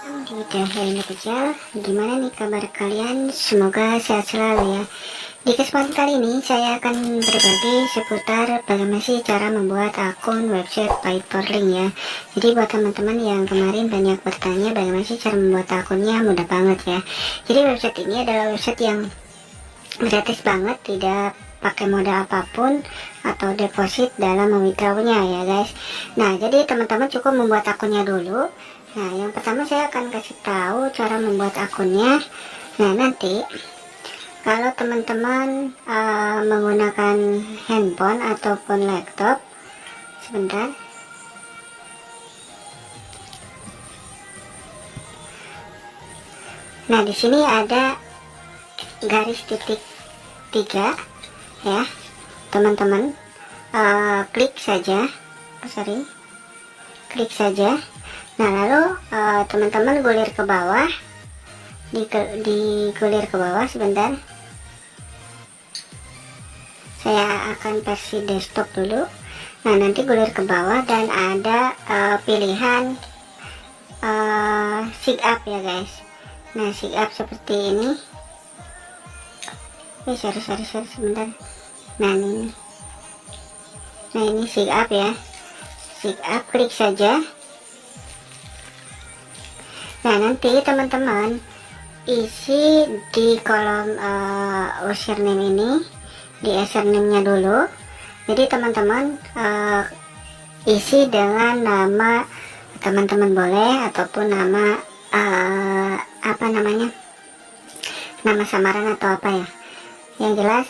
Di video ini kecil, gimana nih kabar kalian? Semoga sehat selalu ya. Di kesempatan kali ini saya akan berbagi seputar bagaimana sih cara membuat akun website Payporlink ya. Jadi buat teman-teman yang kemarin banyak bertanya bagaimana sih cara membuat akunnya, mudah banget ya. Jadi website ini adalah website yang gratis banget, tidak pakai modal apapun atau deposit dalam mewithdrawnya ya guys. Nah, jadi teman-teman cukup membuat akunnya dulu. Nah, yang pertama saya akan kasih tahu cara membuat akunnya. Nah, nanti kalau teman-teman menggunakan handphone ataupun laptop, sebentar. Nah, di sini ada garis titik 3 ya, teman-teman. Klik saja, klik saja. Nah, lalu teman-teman gulir ke bawah, digulir ke bawah sebentar. Saya akan versi desktop dulu. Nah, nanti gulir ke bawah dan ada pilihan sign up ya guys. Nah, sign up seperti ini. Sorry sebentar. Nah, ini sign up ya. Sign up, klik saja. Nah, nanti teman-teman isi di kolom username ini, di username-nya dulu. Jadi teman-teman isi dengan nama teman-teman boleh, ataupun nama apa namanya, nama samaran atau apa ya. Yang jelas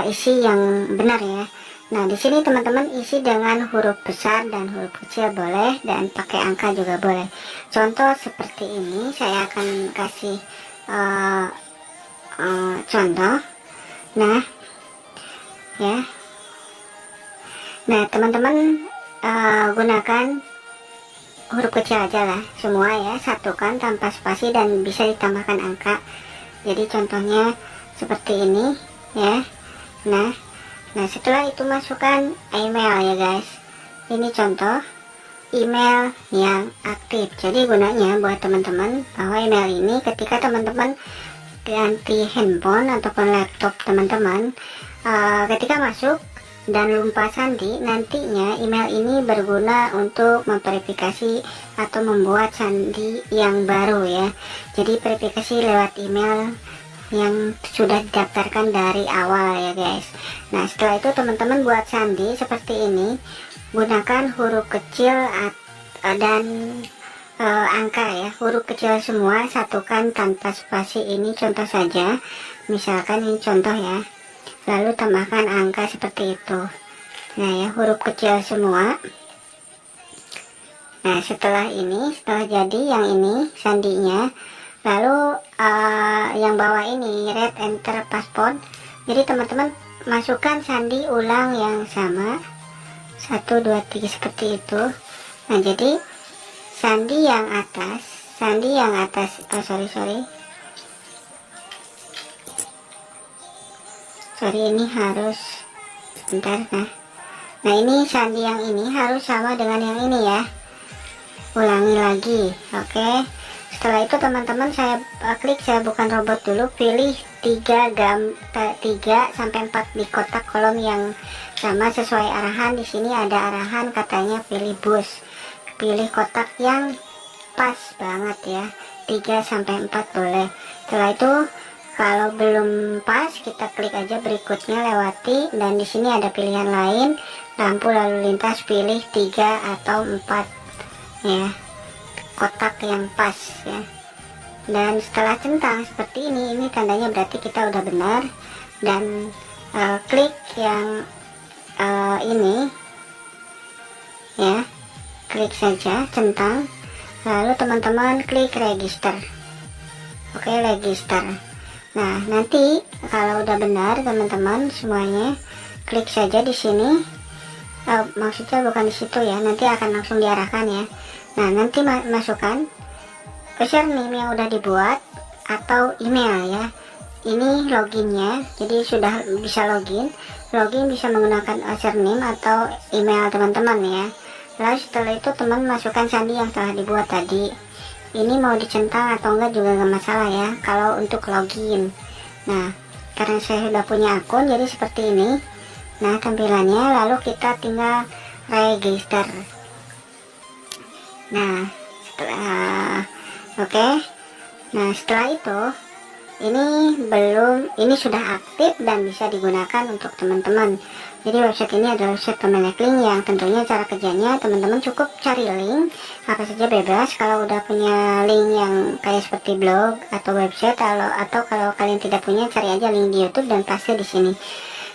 isi yang benar ya. Nah, di sini teman-teman isi dengan huruf besar dan huruf kecil boleh, dan pakai angka juga boleh. Contoh seperti ini, saya akan kasih contoh. Nah, ya. Nah, teman-teman gunakan huruf kecil aja lah, semua ya, satukan tanpa spasi dan bisa ditambahkan angka. Jadi contohnya seperti ini ya. Nah, setelah itu masukkan email ya guys. Ini contoh email yang aktif. Jadi gunanya buat teman-teman bahwa email ini ketika teman-teman ganti handphone ataupun laptop teman-teman, ketika masuk dan lupa sandi, nantinya email ini berguna untuk memverifikasi atau membuat sandi yang baru ya. Jadi verifikasi lewat email yang sudah didaftarkan dari awal ya guys. Nah, setelah itu teman-teman buat sandi seperti ini, gunakan huruf kecil dan angka ya, huruf kecil semua, satukan tanpa spasi. Ini contoh saja, misalkan ini contoh ya, lalu tambahkan angka seperti itu. Nah ya, huruf kecil semua. Nah, setelah jadi yang ini sandinya, lalu yang bawah ini red enter password. Jadi teman-teman masukkan sandi ulang yang sama, 1 2 3 seperti itu. Nah, jadi sandi yang atas sorry ini harus sebentar. Nah, ini sandi yang ini harus sama dengan yang ini ya, ulangi lagi. Oke. Setelah itu teman-teman saya klik, saya bukan robot dulu, pilih 3 sampai 4 di kotak kolom yang sama sesuai arahan. Di sini ada arahan katanya pilih bus, pilih kotak yang pas banget ya, 3 sampai 4 boleh. Setelah itu kalau belum pas, kita klik aja berikutnya, lewati, dan di sini ada pilihan lain, lampu lalu lintas, pilih 3 atau 4 ya, kotak yang pas ya. Dan setelah centang seperti ini tandanya berarti kita udah benar. Dan klik yang ini ya, klik saja centang, lalu teman-teman klik register. Oke, register. Nah, nanti kalau udah benar teman-teman semuanya, klik saja di sini. Maksudnya bukan di situ ya, nanti akan langsung diarahkan ya. Nah, nanti masukkan username yang udah dibuat atau email ya. Ini loginnya, jadi sudah bisa login bisa menggunakan username atau email teman-teman ya. Lalu setelah itu teman masukkan sandi yang telah dibuat tadi. ini mau dicentang atau enggak juga nggak masalah ya kalau untuk login. Nah, karena saya sudah punya akun jadi seperti ini. Nah, tampilannya lalu kita tinggal register. Nah, setelah oke. Nah, setelah itu ini sudah aktif dan bisa digunakan untuk teman-teman. Jadi website ini adalah website pemilik link yang tentunya cara kerjanya teman-teman cukup cari link apa saja bebas. Kalau udah punya link yang kayak seperti blog atau website, atau kalau kalian tidak punya, cari aja link di YouTube dan paste di sini.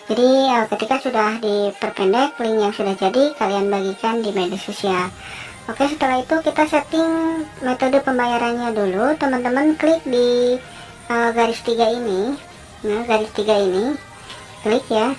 Jadi ketika sudah diperpendek link yang sudah jadi, kalian bagikan di media sosial. Oke, setelah itu kita setting metode pembayarannya dulu. Teman-teman klik di garis 3 ini. Nah, garis 3 ini klik ya,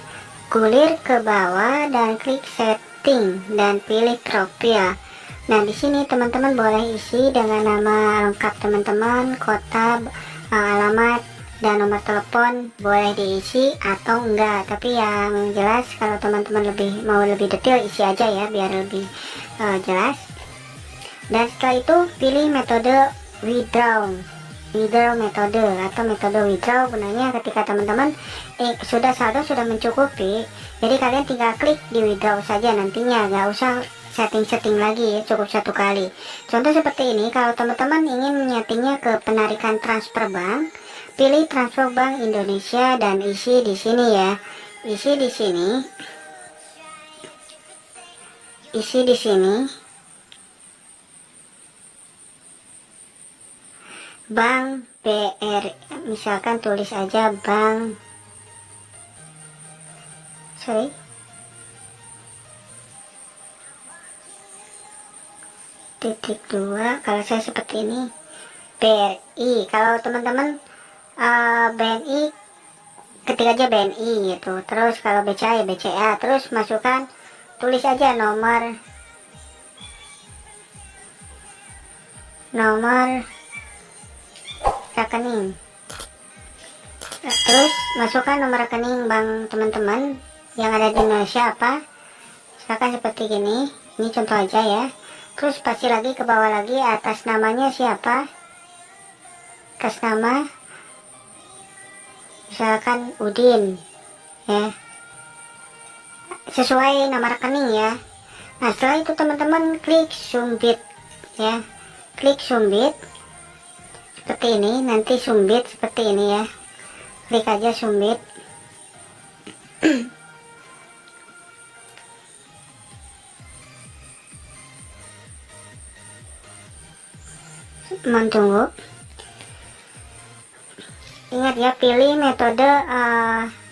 gulir ke bawah dan klik setting dan pilih profil. Nah, di sini teman-teman boleh isi dengan nama lengkap teman-teman, kota, alamat, dan nomor telepon boleh diisi atau enggak, tapi yang jelas kalau teman-teman mau lebih detail isi aja ya biar lebih jelas. Dan setelah itu pilih metode withdraw metode atau metode withdraw. Gunanya ketika teman-teman saldo sudah mencukupi, jadi kalian tinggal klik di withdraw saja, nantinya nggak usah setting lagi ya, cukup satu kali. Contoh seperti ini, kalau teman-teman ingin menyetingnya ke penarikan transfer bank, pilih transfer bank Indonesia dan isi di sini ya, isi di sini Bank BR, misalkan tulis aja bank titik 2. Kalau saya seperti ini BRI. Kalau teman-teman BNI ketik aja BNI gitu. Terus kalau BCA ya BCA, terus masukkan, tulis aja nomor rekening. Terus masukkan nomor rekening bank teman-teman yang ada di Indonesia apa, misalkan seperti gini. Ini contoh aja ya. Terus pasti lagi ke bawah lagi, atas namanya siapa, atas nama misalkan Udin ya, sesuai nama rekening ya. Nah, setelah itu teman-teman klik submit ya, klik submit seperti ini. Nanti submit seperti ini ya, klik aja submit. Mohon tunggu. Ingat ya, pilih metode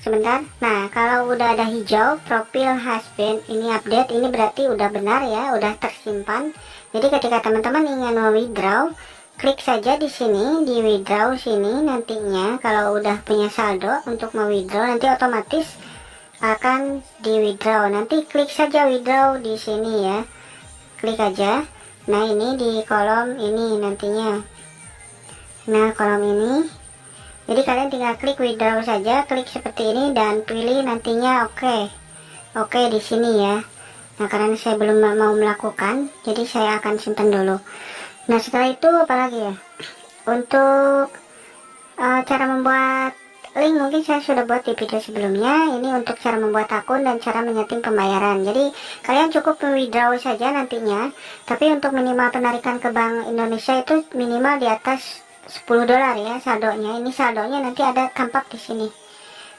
sebentar. Nah, kalau udah ada hijau profil has been ini update, ini berarti udah benar ya, udah tersimpan. Jadi ketika teman-teman ingin withdraw, klik saja di sini, di withdraw sini. Nantinya kalau udah punya saldo untuk withdraw, nanti otomatis akan di withdraw. Nanti klik saja withdraw di sini ya, klik aja. Nah, ini di kolom ini nantinya, nah kolom ini. Jadi kalian tinggal klik withdraw saja, klik seperti ini dan pilih nantinya oke di sini ya. Nah, karena saya belum mau melakukan, jadi saya akan simpan dulu. Nah, setelah itu apalagi ya, untuk cara membuat link mungkin saya sudah buat di video sebelumnya. Ini untuk cara membuat akun dan cara menyeting pembayaran. Jadi kalian cukup withdraw saja nantinya, tapi untuk minimal penarikan ke Bank Indonesia itu minimal di atas $10 ya saldonya. Ini saldonya nanti ada tampak di sini.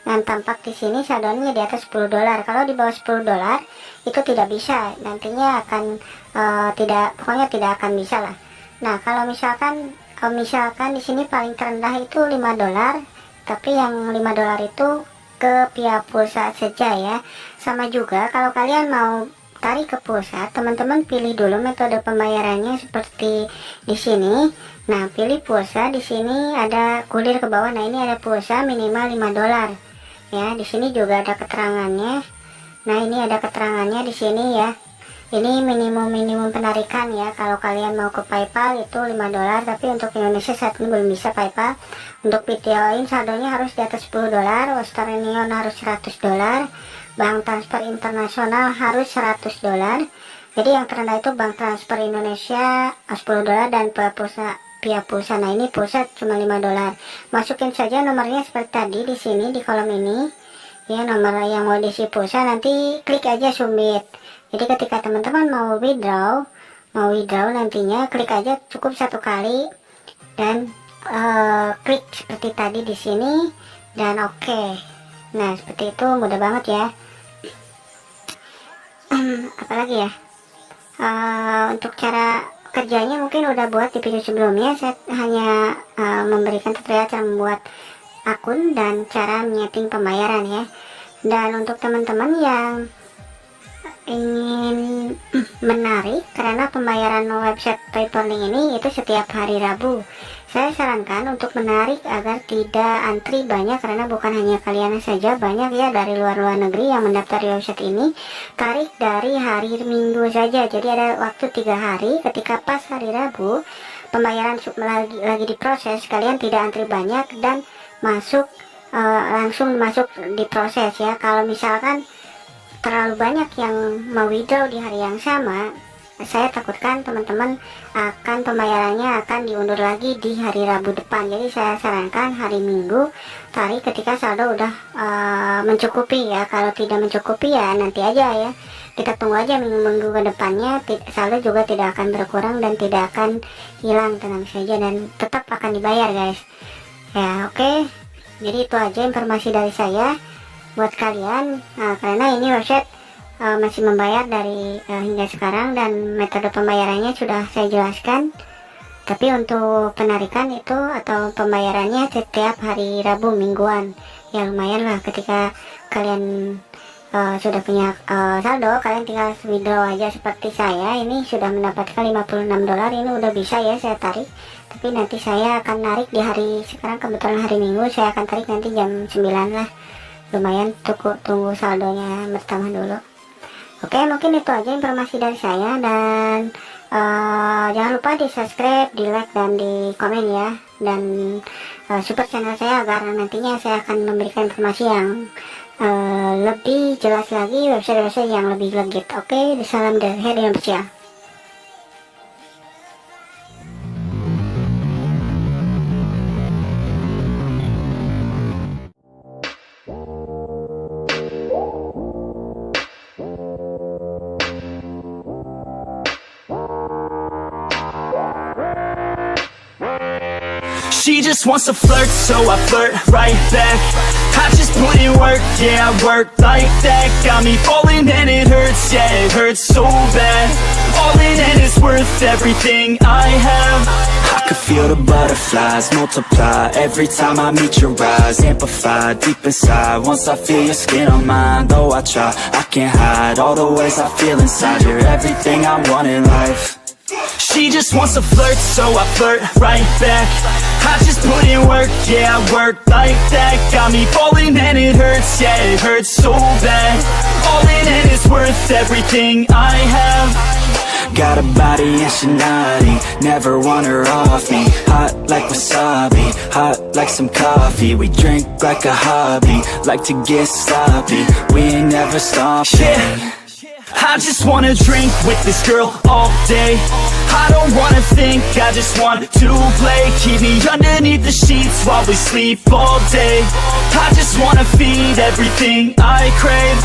Dan tampak di sini saldonya di atas $10. Kalau di bawah $10 itu tidak bisa, nantinya akan pokoknya tidak akan bisa lah. Nah, kalau misalkan di sini paling terendah itu $5, tapi yang $5 itu ke via pulsa saja ya. Sama juga kalau kalian mau tarik ke pulsa, teman-teman pilih dulu metode pembayarannya seperti di sini. Nah, pilih pulsa, di sini ada gulir ke bawah. Nah, ini ada pulsa minimal $5 ya. Di sini juga ada keterangannya. Nah, ini ada keterangannya di sini ya. Ini minimum penarikan ya. Kalau kalian mau ke PayPal itu $5, tapi untuk Indonesia saat ini belum bisa PayPal. Untuk Bitcoin saldonya harus di atas $10, Western Union harus $100, bank transfer internasional harus $100. Jadi yang terendah itu bank transfer Indonesia $10 dan via pulsa. Nah ini pulsa cuma $5. Masukin saja nomornya seperti tadi di sini di kolom ini ya, nomor yang mau diisi pulsa, nanti klik aja submit. Jadi ketika teman-teman mau withdraw nantinya klik aja cukup 1 kali dan klik seperti tadi di sini dan oke. Nah seperti itu, mudah banget ya. Apalagi ya, untuk cara kerjanya mungkin udah buat di video sebelumnya. Saya hanya memberikan tutorial cara membuat akun dan cara menyeting pembayaran ya. Dan untuk teman-teman yang ingin menarik, karena pembayaran website Paperlink ini itu setiap hari Rabu, saya sarankan untuk menarik agar tidak antri banyak, karena bukan hanya kalian saja, banyak ya dari luar negeri yang mendaftar di website ini. Tarik dari hari Minggu saja, jadi ada waktu 3 hari. Ketika pas hari Rabu pembayaran lagi diproses, kalian tidak antri banyak dan langsung masuk diproses ya. Kalau misalkan terlalu banyak yang mau withdraw di hari yang sama, saya takutkan teman-teman pembayarannya akan diundur lagi di hari Rabu depan. Jadi saya sarankan hari Minggu tarik ketika saldo udah mencukupi ya. Kalau tidak mencukupi ya nanti aja ya, kita tunggu aja minggu ke depannya, saldo juga tidak akan berkurang dan tidak akan hilang, tenang saja, dan tetap akan dibayar guys ya. Oke, jadi itu aja informasi dari saya buat kalian. Karena ini website masih membayar dari hingga sekarang dan metode pembayarannya sudah saya jelaskan. Tapi untuk penarikan itu atau pembayarannya setiap hari Rabu mingguan ya, lumayan lah. Ketika kalian sudah punya saldo, kalian tinggal withdraw aja seperti saya ini sudah mendapatkan $56. Ini udah bisa ya saya tarik, tapi nanti saya akan narik di hari, sekarang kebetulan hari Minggu, saya akan tarik nanti jam 9 lah. Lumayan, tunggu saldonya bertambah dulu. Oke, mungkin itu aja informasi dari saya, dan jangan lupa di subscribe, di like, dan di komen ya, dan support channel saya agar nantinya saya akan memberikan informasi yang lebih jelas lagi, website-website yang lebih legit. Oke, salam dari Indonesia. She just wants to flirt, so I flirt right back. I just put in work, yeah, I work like that. Got me falling and it hurts, yeah, it hurts so bad. All in and it's worth everything I have. I could feel the butterflies multiply every time I meet your eyes. Amplify deep inside once I feel your skin on mine. Though I try, I can't hide all the ways I feel inside. You're everything I want in life. She just wants to flirt, so I flirt right back. I just put in work, yeah, I work like that. Got me falling and it hurts, yeah, it hurts so bad. All in and it's worth everything I have. Got a body and she naughty, never want her off me. Hot like wasabi, hot like some coffee. We drink like a hobby, like to get sloppy. We ain't never stopping. Yeah. I just wanna drink with this girl all day. I don't wanna think, I just want to play. Keep me underneath the sheets while we sleep all day. I just wanna feed everything I crave.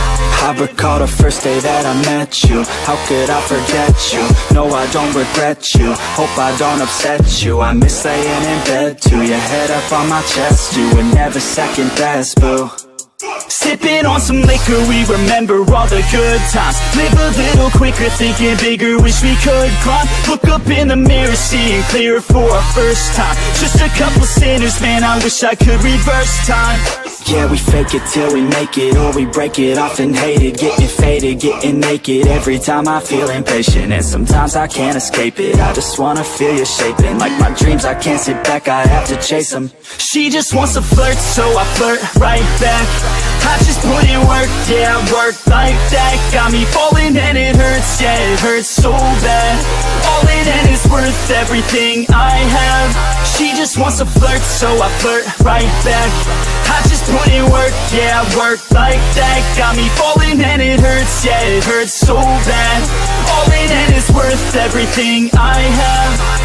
I recall the first day that I met you. How could I forget you? No, I don't regret you. Hope I don't upset you. I miss laying in bed too. Your head up on my chest, you were never second best, boo. Sipping on some liquor, we remember all the good times. Live a little quicker, thinking bigger, wish we could climb. Look up in the mirror, seeing clearer for our first time. Just a couple sinners, man, I wish I could reverse time. Yeah, we fake it till we make it, or we break it off and hate it. Getting faded, getting naked, every time I feel impatient. And sometimes I can't escape it, I just wanna feel you shaping. Like my dreams, I can't sit back, I have to chase them. She just wants to flirt, so I flirt right back. I just put in work, yeah, I work like that. Got me falling and it hurts, yeah, it hurts so bad. All in in and it's worth everything I have. She just wants to flirt, so I flirt right back. I just put in work, yeah, I work like that. Got me falling and it hurts, yeah, it hurts so bad. All in and it's worth everything I have.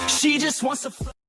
She just wants to